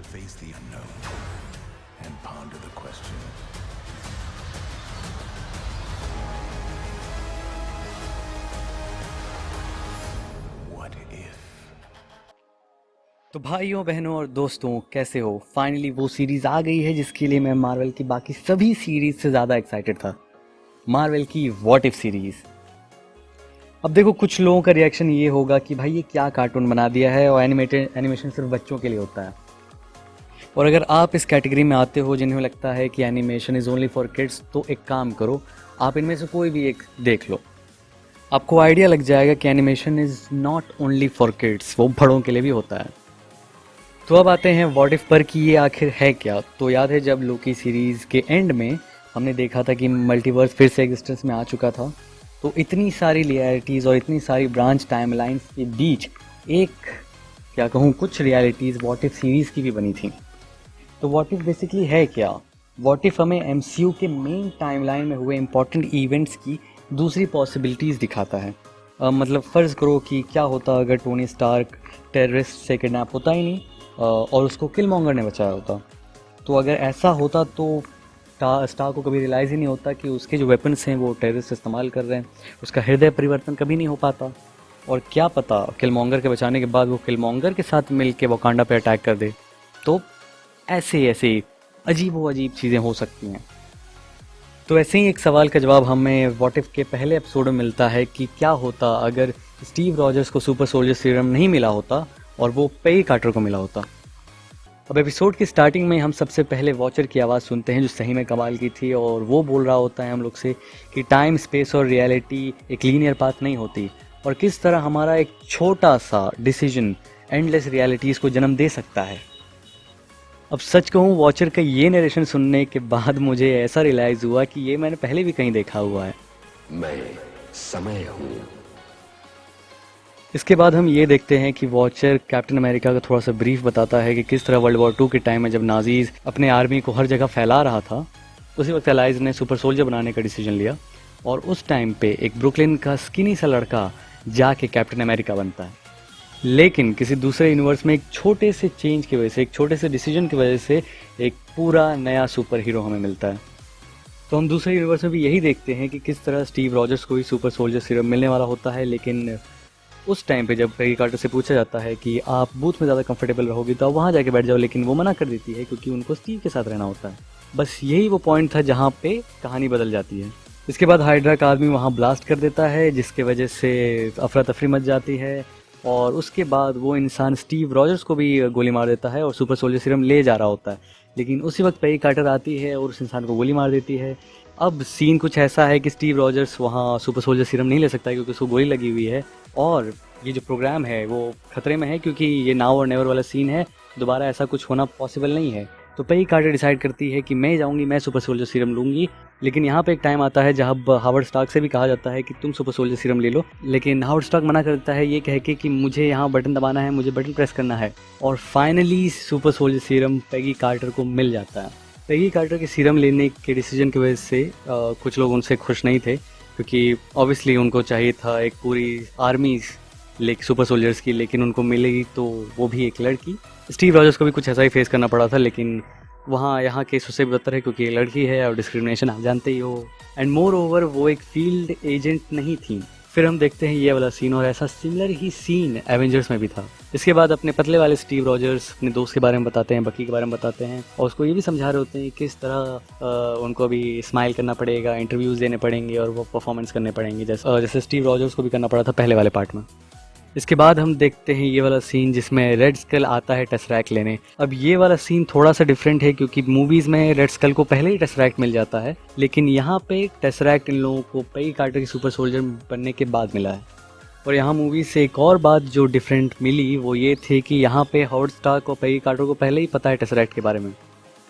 face the unknown and ponder the question. What if? तो भाइयों बहनों और दोस्तों, कैसे हो? फाइनली वो सीरीज़ आ गई है जिसके लिए मैं मार्वल की बाकी सभी सीरीज़ से ज़्यादा एक्साइटेड था। मार्वल की व्हाट इफ सीरीज़। अब देखो, कुछ लोगों का रिएक्शन ये होगा कि भाई ये क्या कार्टून बना दिया है और एनिमेशन सिर्फ बच्चों के लिए होता है। और अगर आप इस कैटेगरी में आते हो जिन्हें लगता है कि animation is only for kids, तो एक काम करो, आप इनमें से कोई भी एक देख लो। आपको आइडिया लग जाएगा कि animation is not only for kids, वो बड़ों के लिए भी होता है। तो अब आते हैं व्हाट इफ पर कि ये आखिर है क्या। तो याद है जब लोकी सीरीज़ के एंड में हमने देखा था कि मल्टीवर्स फिर से एग्जिस्टेंस में आ चुका था, तो इतनी सारी रियलिटीज़ और इतनी सारी ब्रांच टाइमलाइंस के बीच एक, क्या कहूँ, कुछ रियलिटीज़ व्हाट इफ सीरीज़ की भी बनी थी। तो व्हाट इफ बेसिकली है क्या? व्हाट इफ हमें एमसीयू के मेन टाइमलाइन में हुए इंपॉर्टेंट इवेंट्स की दूसरी पॉसिबिलिटीज़ दिखाता है। मतलब फ़र्ज़ करो कि क्या होता अगर टोनी स्टार्क टेररिस्ट से किडनैप होता ही नहीं और उसको किलमॉन्गर ने बचाया होता। तो अगर ऐसा होता तो स्टार को कभी रियलाइज़ ही नहीं होता कि उसके जो वेपन्स हैं वो टेररिस्ट इस्तेमाल कर रहे हैं, उसका हृदय परिवर्तन कभी नहीं हो पाता। और क्या पता किलमॉन्गर के बचाने के बाद वो किलमॉन्गर के साथ मिल के वकांडा पे अटैक कर दे। तो ऐसे ऐसे अजीब चीज़ें हो सकती हैं। तो ऐसे ही एक सवाल का जवाब हमें व्हाट इफ के पहले एपिसोड में मिलता है कि क्या होता अगर स्टीव रॉजर्स को सुपर सोल्जर सीरम नहीं मिला होता और वो पेगी कार्टर को मिला होता। अब एपिसोड की स्टार्टिंग में हम सबसे पहले वॉचर की आवाज़ सुनते हैं जो सही में कमाल की थी, और वो बोल रहा होता है हम लोग से कि टाइम, स्पेस और रियलिटी एक लीनियर पाथ नहीं होती, और किस तरह हमारा एक छोटा सा डिसीजन एंडलेस रियलिटीज़ को जन्म दे सकता है। अब सच कहूँ, वॉचर का ये नरेशन सुनने के बाद मुझे ऐसा रियलाइज़ हुआ कि ये मैंने पहले भी कहीं देखा हुआ है। मैं समय हूँ। इसके बाद हम ये देखते हैं कि वॉचर कैप्टन अमेरिका का थोड़ा सा ब्रीफ बताता है कि किस तरह वर्ल्ड वॉर 2 के टाइम में जब नाजीज अपने आर्मी को हर जगह फैला रहा था, उसी वक्त एलाइज ने सुपर सोल्जर बनाने का डिसीजन लिया, और उस टाइम पे एक ब्रुकलिन का स्किनी सा लड़का जाके कैप्टन अमेरिका बनता है। लेकिन किसी दूसरे यूनिवर्स में एक छोटे से चेंज की वजह से, एक छोटे से डिसीजन की वजह से एक पूरा नया सुपर हीरो हमें मिलता है। तो हम दूसरे यूनिवर्स में भी यही देखते हैं कि किस तरह स्टीव रॉजर्स को ही सुपर सोल्जर सीरम मिलने वाला होता है, लेकिन उस टाइम पे जब पेगी कार्टर से पूछा जाता है कि आप बूथ में ज़्यादा कंफर्टेबल रहोगी तो आप वहाँ जाके बैठ जाओ, लेकिन वो मना कर देती है क्योंकि उनको स्टीव के साथ रहना होता है। बस यही वो पॉइंट था जहाँ पे कहानी बदल जाती है। इसके बाद हाइड्रा का आदमी वहाँ ब्लास्ट कर देता है, जिसके वजह से अफरा तफरी मच जाती है, और उसके बाद वो इंसान स्टीव रॉजर्स को भी गोली मार देता है और सुपर सोल्जर सीरम ले जा रहा होता है। लेकिन उसी वक्त पेगी कार्टर आती है और उस इंसान को गोली मार देती है। अब सीन कुछ ऐसा है कि स्टीव रॉजर्स वहाँ सुपर सोल्जर सीरम नहीं ले सकता क्योंकि उसको गोली लगी हुई है, और ये जो प्रोग्राम है वो खतरे में है क्योंकि ये नाउ और नेवर वाला सीन है, दोबारा ऐसा कुछ होना पॉसिबल नहीं है। तो पेगी कार्टर डिसाइड करती है कि मैं जाऊंगी, मैं सुपर सोल्जर सीरम लूंगी। लेकिन यहाँ पे एक टाइम आता है जहाँ हावर्ड स्टार्क से भी कहा जाता है कि तुम सुपर सोल्जर सीरम ले लो, लेकिन हावर्ड स्टार्क मना कर देता है ये कह के कि मुझे यहाँ बटन दबाना है, मुझे बटन प्रेस करना है। और finally super soldier serum Peggy Carter को मिल जाता है। पेगी कार्टर के सीरम लेने के डिसीजन की वजह से कुछ लोग उनसे खुश नहीं थे, क्योंकि ऑब्वियसली उनको चाहिए था एक पूरी आर्मी सुपर सोल्जर्स की, लेकिन उनको मिलेगी तो वो भी एक लड़की। स्टीव रॉजर्स को भी कुछ ऐसा ही फेस करना पड़ा था, लेकिन वहाँ यहाँ केस उससे भी बदतर है क्योंकि एक लड़की है और डिस्क्रिमिनेशन आप जानते ही हो, एंड मोर ओवर वो एक फील्ड एजेंट नहीं थी। फिर हम देखते हैं ये वाला सीन, और ऐसा सिमिलर ही सीन एवेंजर्स में भी था। इसके बाद अपने पतले वाले स्टीव रॉजर्स अपने दोस्त के बारे में बताते हैं, बकी के बारे में बताते हैं, और उसको ये भी समझा रहे होते हैं किस तरह उनको अभी स्माइल करना पड़ेगा, इंटरव्यूज़ देने पड़ेंगे और वो परफॉर्मेंस करने पड़ेंगे, जैसे स्टीव रॉजर्स को भी करना पड़ा था पहले वाले पार्ट में। इसके बाद हम देखते हैं ये वाला सीन जिसमें रेड स्कल आता है टेसरैक्ट लेने। अब ये वाला सीन थोड़ा सा डिफरेंट है क्योंकि मूवीज़ में रेड स्कल को पहले ही टेसरैक्ट मिल जाता है, लेकिन यहाँ पे टेसरैक्ट इन लोगों को पेगी कार्टर की सुपर सोल्जर बनने के बाद मिला है। और यहाँ मूवी से एक और बात जो डिफरेंट मिली वो ये थी कि यहाँ पे हावर्ड स्टार्क और पेगी कार्टर को पहले ही पता है टेसरैक्ट के बारे में।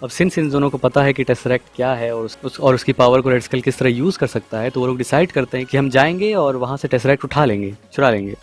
अब सिंस इन दोनों को पता है कि टेसरैक्ट क्या है और उसकी पावर को रेड स्कल किस तरह यूज़ कर सकता है, तो वो लोग डिसाइड करते हैं कि हम जाएंगे और वहाँ से टेसरैक्ट उठा लेंगे, चुरा लेंगे।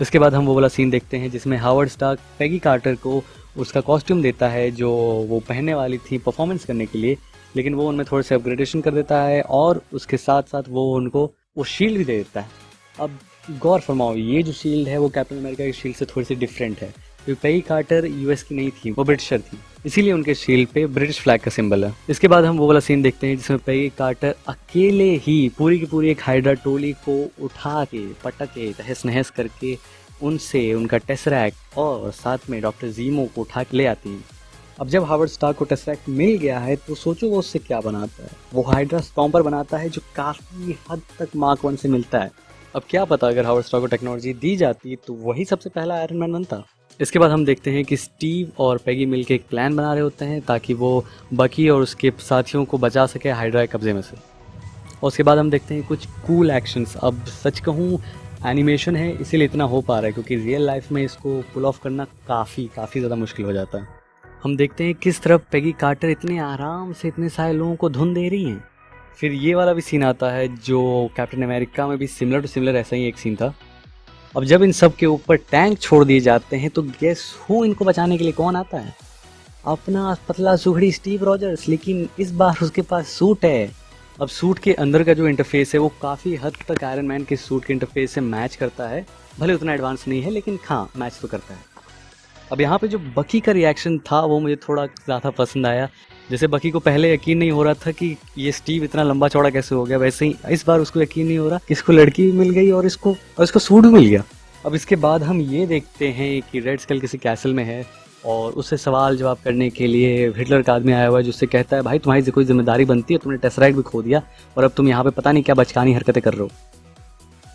इसके बाद हम वो वाला सीन देखते हैं जिसमें हावर्ड स्टार्क पेगी कार्टर को उसका कॉस्ट्यूम देता है जो वो पहनने वाली थी परफॉर्मेंस करने के लिए, लेकिन वो उनमें थोड़े से अपग्रेडेशन कर देता है और उसके साथ साथ वो उनको वो शील्ड भी दे देता है। अब गौर फरमाओ, ये जो शील्ड है वो कैप्टन अमेरिका की शील्ड से थोड़ी सी डिफरेंट है। क्योंकि पेगी कार्टर यूएस की नहीं थी, वो ब्रिटिशर थी, इसीलिए उनके शील्ड पे ब्रिटिश फ्लैग का सिंबल है। इसके बाद हम वो वाला सीन देखते हैं जिसमें पेगी कार्टर अकेले ही पूरी की पूरी एक हाइड्रा टोली को उठा के पटक के तहस नहस करके उनसे उनका टेसरैक्ट और साथ में डॉक्टर जीमो को उठा के ले आती हैं। अब जब हावर्ड स्टार्क को टेसरैक्ट मिल गया है तो सोचो वो उससे क्या बनाता है। वो हाइड्रा स्टॉम्पर बनाता है जो काफ़ी हद तक मार्क 1 से मिलता है। अब क्या पता अगर हावर्ड स्टार्क को टेक्नोलॉजी दी जाती तो वही सबसे पहला आयरन मैन बनता। इसके बाद हम देखते हैं कि स्टीव और पेगी मिलकर एक प्लान बना रहे होते हैं ताकि वो बकी और उसके साथियों को बचा सके हाइड्रा के कब्जे में से। और उसके बाद हम देखते हैं कुछ कूल एक्शंस। अब सच कहूँ एनिमेशन है इसीलिए इतना हो पा रहा है, क्योंकि रियल लाइफ में इसको पुल ऑफ करना काफ़ी ज़्यादा मुश्किल हो जाता है। हम देखते हैं किस तरह पेगी कार्टर इतने आराम से इतने सारे लोगों को धुन दे रही हैं। फिर ये वाला भी सीन आता है जो कैप्टन अमेरिका में भी सिमिलर टू सिमिलर ऐसा ही एक सीन था। अब जब इन सब के ऊपर टैंक छोड़ दिए जाते हैं तो गेस हु इनको बचाने के लिए कौन आता है? अपना पतला सुघड़ी स्टीव रॉजर्स, लेकिन इस बार उसके पास सूट है। अब सूट के अंदर का जो इंटरफेस है वो काफ़ी हद तक आयरन मैन के सूट के इंटरफेस से मैच करता है, भले उतना एडवांस नहीं है लेकिन हाँ मैच तो करता है। अब यहाँ पे जो बकी का रिएक्शन था वो मुझे थोड़ा ज़्यादा पसंद आया। जैसे बकी को पहले यकीन नहीं हो रहा था कि ये स्टीव इतना लंबा चौड़ा कैसे हो गया, वैसे ही इस बार उसको यकीन नहीं हो रहा कि इसको लड़की भी मिल गई और इसको सूट भी मिल गया। अब इसके बाद हम ये देखते हैं कि रेड स्कल किसी कैसल में है और उससे सवाल जवाब करने के लिए हिटलर का आदमी आया हुआ है, जिससे कहता है भाई तुम्हारी कोई जिम्मेदारी बनती है, तुमने टेसरैक्ट भी खो दिया और अब तुम यहाँ पे पता नहीं क्या बचकानी हरकतें कर रहे हो।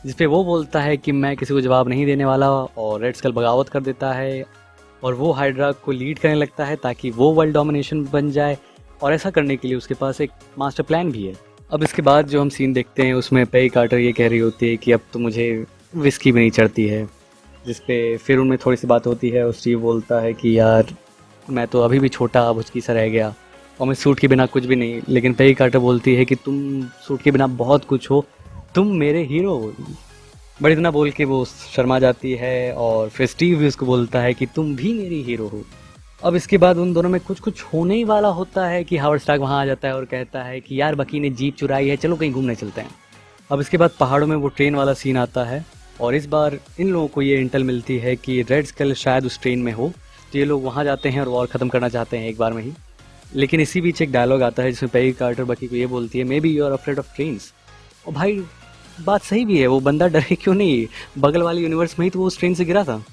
जिसपे वो बोलता है कि मैं किसी को जवाब नहीं देने वाला और रेड स्कल बगावत कर देता है और वो हाइड्रा को लीड करने लगता है ताकि वो वर्ल्ड डोमिनेशन बन जाए, और ऐसा करने के लिए उसके पास एक मास्टर प्लान भी है। अब इसके बाद जो हम सीन देखते हैं उसमें पेगी कार्टर ये कह रही होती है कि अब तो मुझे विस्की भी नहीं चढ़ती है, जिसपे फिर उनमें थोड़ी सी बात होती है और स्टीव बोलता है कि यार मैं तो अभी भी छोटा भुचकी सा रह गया और मैं सूट के बिना कुछ भी नहीं। लेकिन पेगी कार्टर बोलती है कि तुम सूट के बिना बहुत कुछ हो, तुम मेरे हीरो हो। बड़ी इतना बोल के वो शर्मा जाती है और फिर स्टीव भी उसको बोलता है कि तुम भी मेरी हीरो हो। अब इसके बाद उन दोनों में कुछ होने ही वाला होता है कि हावर्ड स्टार्क वहाँ आ जाता है और कहता है कि यार बकी ने जीप चुराई है, चलो कहीं घूमने चलते हैं। अब इसके बाद पहाड़ों में वो ट्रेन वाला सीन आता है और इस बार इन लोगों को ये इंटेल मिलती है कि रेड स्कल शायद उस ट्रेन में हो, तो ये लोग वहाँ जाते हैं और वॉर ख़त्म करना चाहते हैं एक बार में ही। लेकिन इसी बीच एक डायलॉग आता है जिसमें पेगी कार्टर बकी को ये बोलती है maybe you are afraid of trains. और भाई बात सही भी है, वो बंदा डरे क्यों नहीं, बगल वाले यूनिवर्स में ही तो वो उस ट्रेन से गिरा था।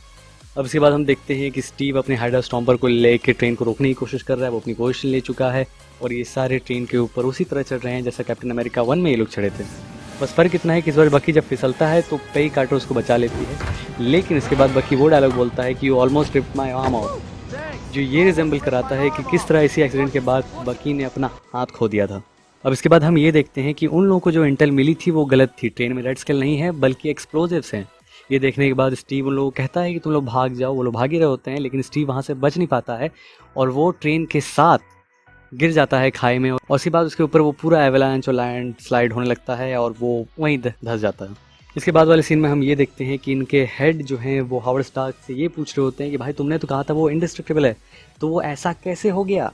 अब इसके बाद हम देखते हैं कि स्टीव अपने हाइड्रा स्टॉम्पर को लेकर ट्रेन को रोकने की कोशिश कर रहा है। वो अपनी पोजीशन ले चुका है और ये सारे ट्रेन के ऊपर उसी तरह चढ़ रहे हैं जैसा कैप्टन अमेरिका 1 में ये लोग चढ़े थे। बस फ़र्क इतना है कि इस बार बकी जब फिसलता है तो पेगी कार्टर उसको बचा लेती है, लेकिन इसके बाद बकी वो डायलॉग बोलता है कि you almost ripped my arm out, जो ये रिजेंबल कराता है कि किस तरह इसी एक्सीडेंट के बाद बकी ने अपना हाथ खो दिया था। अब इसके बाद हम ये देखते हैं कि उन लोगों को जो इंटेल मिली थी वो गलत थी, ट्रेन में रेड स्कल नहीं है बल्कि एक्सप्लोजिव्स हैं। ये देखने के बाद स्टीव उन लोगों को कहता है कि तुम लोग भाग जाओ, वो लोग भाग ही रहे होते हैं, लेकिन स्टीव वहाँ से बच नहीं पाता है और वो ट्रेन के साथ गिर जाता है खाई में और उसके बाद उसके ऊपर वो पूरा एवलांच और लैंड स्लाइड होने लगता है और वो वहीं धंस जाता है। इसके बाद वाले सीन में हम ये देखते हैं कि इनके हेड जो हैं वो हावर्ड स्टार्क से ये पूछ रहे होते हैं कि भाई तुमने तो कहा था वो इंडिस्ट्रक्टिबल है, तो वो ऐसा कैसे हो गया?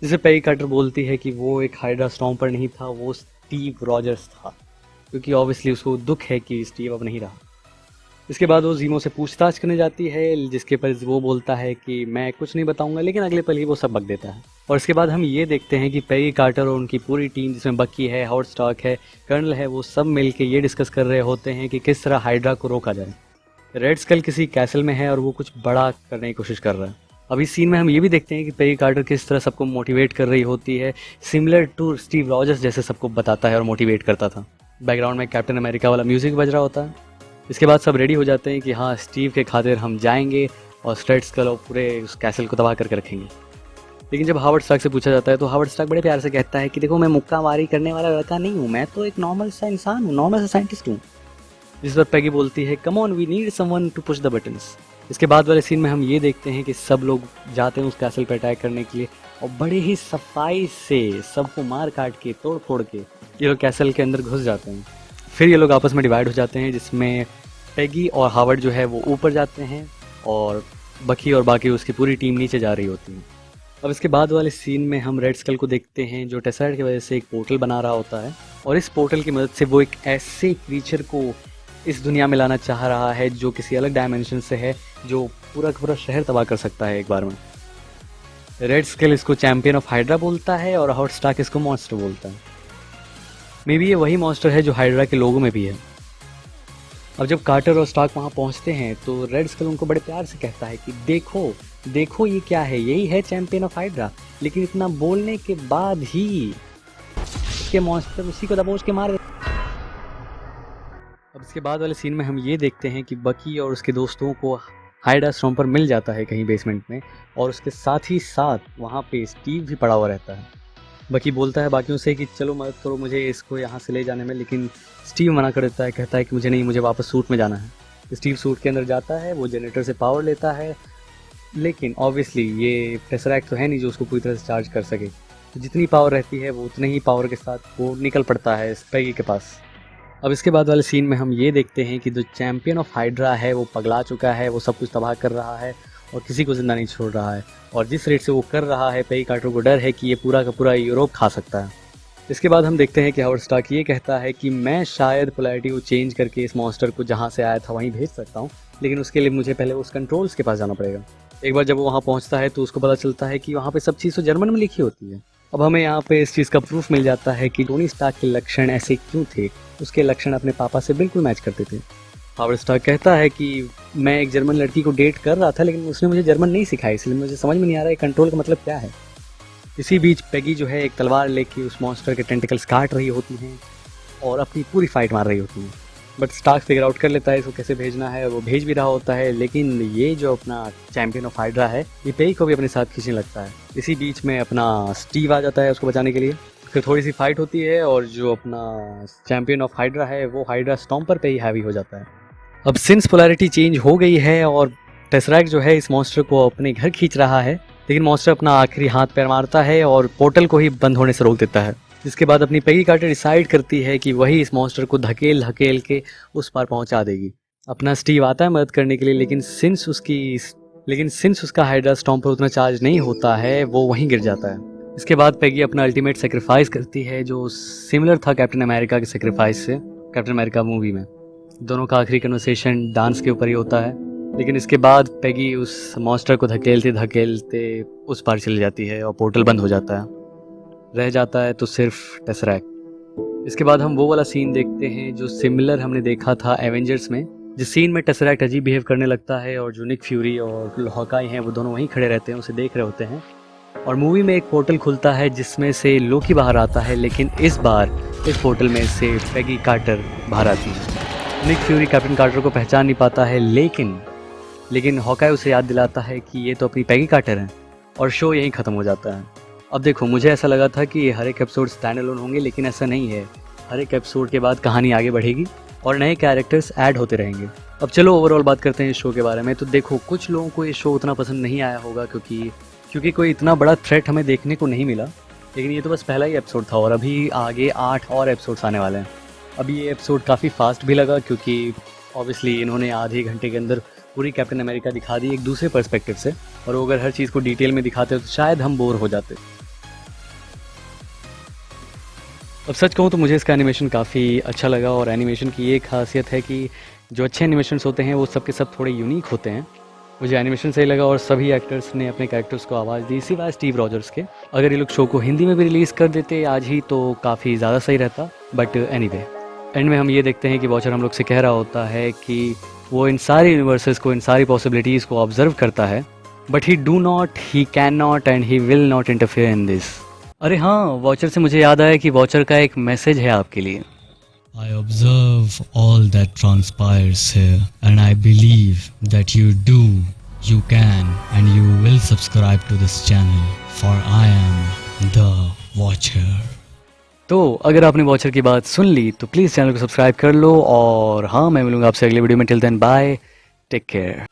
जिसे पेगी कार्टर बोलती है कि वो एक हाइड्रा स्टॉम्पर नहीं था, वो स्टीव रॉजर्स था, क्योंकि ऑब्वियसली उसको दुख है कि स्टीव अब नहीं रहा। इसके बाद वो जीमो से पूछताछ करने जाती है, जिसके पर वो बोलता है कि मैं कुछ नहीं बताऊंगा, लेकिन अगले पल ही वो सब बक देता है। और इसके बाद हम ये देखते हैं कि पेगी कार्टर और उनकी पूरी टीम जिसमें बकी है, हावर्ड स्टार्क है, कर्नल है, वो सब मिल के ये डिस्कस कर रहे होते हैं कि किस तरह हाइड्रा को रोका जाए। रेड स्कल किसी कैसल में है और वो कुछ बड़ा करने की कोशिश कर रहा है। अब इस सीन में हम ये भी देखते हैं कि पेगी कार्टर किस तरह सबको मोटिवेट कर रही होती है, सिमिलर टू स्टीव रॉजर्स जैसे सबको बताता है और मोटिवेट करता था। बैकग्राउंड में कैप्टन अमेरिका वाला म्यूजिक बज रहा होता है। इसके बाद सब रेडी हो जाते हैं कि हाँ स्टीव के खातिर हम जाएंगे और रेड स्कल और पूरे उस कैसल को तबाह करके रखेंगे। लेकिन जब हावर्ड स्टार्क से पूछा जाता है तो हावर्ड स्टार्क बड़े प्यार से कहता है कि देखो मैं मुक्कामारी करने वाला लड़का नहीं हूँ, मैं तो एक नॉर्मल सा इंसान हूँ, नॉर्मल सा साइंटिस्ट हूँ। जिस पर पेगी बोलती है come on we need someone to push the buttons. इसके बाद वाले सीन में हम ये देखते हैं कि सब लोग जाते हैं उस कैसल पर अटैक करने के लिए और बड़े ही सफाई से सबको मार काट के तोड़ फोड़ के ये लोग कैसल के अंदर घुस जाते हैं। फिर ये लोग आपस में डिवाइड हो जाते हैं, जिसमें पेगी और हावर्ड जो है वो ऊपर जाते हैं और बकी और बाकी उसकी पूरी टीम नीचे जा रही होती है। अब इसके बाद वाले सीन में हम रेड स्कल को देखते हैं जो टेसरैक्ट की वजह से एक पोर्टल बना रहा होता है और इस पोर्टल की मदद से वो एक ऐसे क्रीचर को इस दुनिया में लाना चाह रहा है जो किसी अलग डायमेंशन से है, जो पूरा का पूरा शहर तबाह कर सकता है एक बार में। रेड स्केल इसको चैंपियन ऑफ हाइड्रा बोलता है और हॉट स्टार्क इसको मॉन्स्टर बोलता है। मे बी ये वही मॉन्स्टर है जो हाइड्रा के लोगों में भी है। अब जब कार्टर और स्टार्क वहाँ पहुँचते हैं तो रेड स्केल उनको बड़े प्यार से कहता है कि देखो देखो ये क्या है, यही है चैंपियन ऑफ हाइड्रा। लेकिन इतना बोलने के बाद ही उसके मॉन्स्टर उसी को दबोच के मार देते। अब इसके बाद वाले सीन में हम ये देखते हैं कि बकी और उसके दोस्तों को हाइड्रा स्टॉर्म पर मिल जाता है कहीं बेसमेंट में, और उसके साथ ही साथ वहाँ पे स्टीव भी पड़ा हुआ रहता है। बकी बोलता है बाकियों से कि चलो मदद करो मुझे इसको यहाँ से ले जाने में, लेकिन स्टीव मना कर देता है, कहता है कि मुझे नहीं, मुझे वापस सूट में जाना है। स्टीव सूट के अंदर जाता है, वो जनरेटर से पावर लेता है, लेकिन ऑब्वियसली ये टेसरैक्ट तो है नहीं जो उसको पूरी तरह से चार्ज कर सके। तो जितनी पावर रहती है वो उतनी ही पावर के साथ वो निकल पड़ता है पेगी के पास। अब इसके बाद वाले सीन में हम ये देखते हैं कि जो चैंपियन ऑफ हाइड्रा है वो पगला चुका है, वो सब कुछ तबाह कर रहा है और किसी को जिंदा नहीं छोड़ रहा है। और जिस रेट से वो कर रहा है, पेगी कार्टर को डर है कि ये पूरा का पूरा यूरोप खा सकता है। इसके बाद हम देखते हैं कि हावर्ड स्टार्क ये कहता है कि मैं शायद पोलैरिटी को चेंज करके इस मॉन्स्टर को जहाँ से आया था वहीं भेज सकता हूँ, लेकिन उसके लिए मुझे पहले उस कंट्रोल्स के पास जाना पड़ेगा। एक बार जब वो वहाँ पहुँचता है तो उसको पता चलता है कि वहाँ पे सब चीज़ तो जर्मन में लिखी होती है। अब हमें यहाँ पे इस चीज़ का प्रूफ मिल जाता है कि टोनी स्टार्क के लक्षण ऐसे क्यों थे। उसके लक्षण अपने पापा से बिल्कुल मैच करते थे। हावर्ड स्टार्क कहता है कि मैं एक जर्मन लड़की को डेट कर रहा था, लेकिन उसने मुझे जर्मन नहीं सिखाई, इसलिए मुझे समझ में नहीं आ रहा है कंट्रोल का मतलब क्या है। इसी बीच पेगी जो है एक तलवार लेके उस मॉन्स्टर के टेंटिकल्स काट रही होती हैं और अपनी पूरी फाइट मार रही होती हैं। बट स्टार्क फिगर आउट कर लेता है इसको कैसे भेजना है, और वो भेज भी रहा होता है, लेकिन ये जो अपना चैंपियन ऑफ हाइड्रा है ये पेगी को भी अपने साथ खींचने लगता है। इसी बीच में अपना स्टीव आ जाता है उसको बचाने के लिए। फिर थोड़ी सी फाइट होती है और जो अपना चैंपियन ऑफ हाइड्रा है वो हाइड्रा स्टॉम्पर पे ही हैवी हो जाता है। अब सिंस पोलैरिटी चेंज हो गई है और टेसरैक्ट जो है इस मॉन्स्टर को अपने घर खींच रहा है, लेकिन मॉन्स्टर अपना आखिरी हाथ पैर मारता है और पोर्टल को ही बंद होने से रोक देता है। जिसके बाद अपनी पेगी कार्टर डिसाइड करती है कि वही इस मॉन्स्टर को धकेल धकेल के उस पार पहुंचा देगी। अपना स्टीव आता है मदद करने के लिए, लेकिन सिंस उसका हाइड्रा स्टॉम्पर उतना चार्ज नहीं होता है वो वहीं गिर जाता है। इसके बाद पेगी अपना अल्टीमेट सेक्रीफाइस करती है जो सिमिलर था कैप्टन अमेरिका के सेक्रीफाइस से। कैप्टन अमेरिका मूवी में दोनों का आखिरी कन्वर्सेशन डांस के ऊपर ही होता है, लेकिन इसके बाद पेगी उस मॉन्स्टर को धकेलते धकेलते उस पार चली जाती है और पोर्टल बंद हो जाता है। रह जाता है तो सिर्फ टेसरैक्ट। इसके बाद हम वो वाला सीन देखते हैं जो सिमिलर हमने देखा था एवेंजर्स में, जिस सीन में टेसरैक्ट अजीब बिहेव करने लगता है और जो निक फ्यूरी और हॉकाई हैं वो दोनों वहीं खड़े रहते हैं, उसे देख रहे होते हैं। और मूवी में एक पोर्टल खुलता है जिसमें से लोकी बाहर आता है, लेकिन इस बार इस पोर्टल में से पेगी कार्टर बाहर आती है। निक फ्यूरी कैप्टन कार्टर को पहचान नहीं पाता है, लेकिन हॉकाई उसे याद दिलाता है कि ये तो अपनी पेगी कार्टर हैं, और शो यहीं ख़त्म हो जाता है। अब देखो, मुझे ऐसा लगा था कि हर एक एपिसोड स्टैंड अलोन होंगे, लेकिन ऐसा नहीं है। हर एक एपिसोड के बाद कहानी आगे बढ़ेगी और नए कैरेक्टर्स ऐड होते रहेंगे। अब चलो ओवरऑल बात करते हैं इस शो के बारे में। तो देखो, कुछ लोगों को ये शो उतना पसंद नहीं आया होगा क्योंकि कोई इतना बड़ा थ्रेट हमें देखने को नहीं मिला, लेकिन ये तो बस पहला ही एपिसोड था और अभी आगे 8 और एपिसोड्स आने वाले हैं। अभी ये एपिसोड काफ़ी फास्ट भी लगा क्योंकि ऑब्वियसली इन्होंने आधे घंटे के अंदर पूरी कैप्टन अमेरिका दिखा दी एक दूसरे पर्सपेक्टिव से, और अगर हर चीज़ को डिटेल में दिखाते तो शायद हम बोर हो जाते। अब सच कहूँ तो मुझे इसका एनिमेशन काफ़ी अच्छा लगा, और एनिमेशन की ये खासियत है कि जो अच्छे एनिमेशंस होते हैं वो सब के सब थोड़े यूनिक होते हैं। मुझे एनिमेशन सही लगा और सभी एक्टर्स ने अपने कैरेक्टर्स को आवाज़ दी, सिवाय स्टीव रॉजर्स के। अगर ये लोग शो को हिंदी में भी रिलीज़ कर देते आज ही तो काफ़ी ज़्यादा सही रहता। बट एनीवे, एंड में हम ये देखते हैं कि वॉचर हम लोग से कह रहा होता है कि वो इन सारे यूनिवर्सेस को, इन सारी पॉसिबिलिटीज़ को ऑब्जर्व करता है, but he can not and he will not interfere in this. अरे हाँ, वॉचर से मुझे याद आया कि वॉचर का एक मैसेज है आपके लिए। I observe all that transpires here, and I believe that you can, and you will subscribe to this channel, for I am the Watcher. तो अगर आपने वॉचर की बात सुन ली तो प्लीज़ चैनल को सब्सक्राइब कर लो, और हाँ, मैं मिलूंगा आपसे अगले वीडियो में। Till then bye, take care.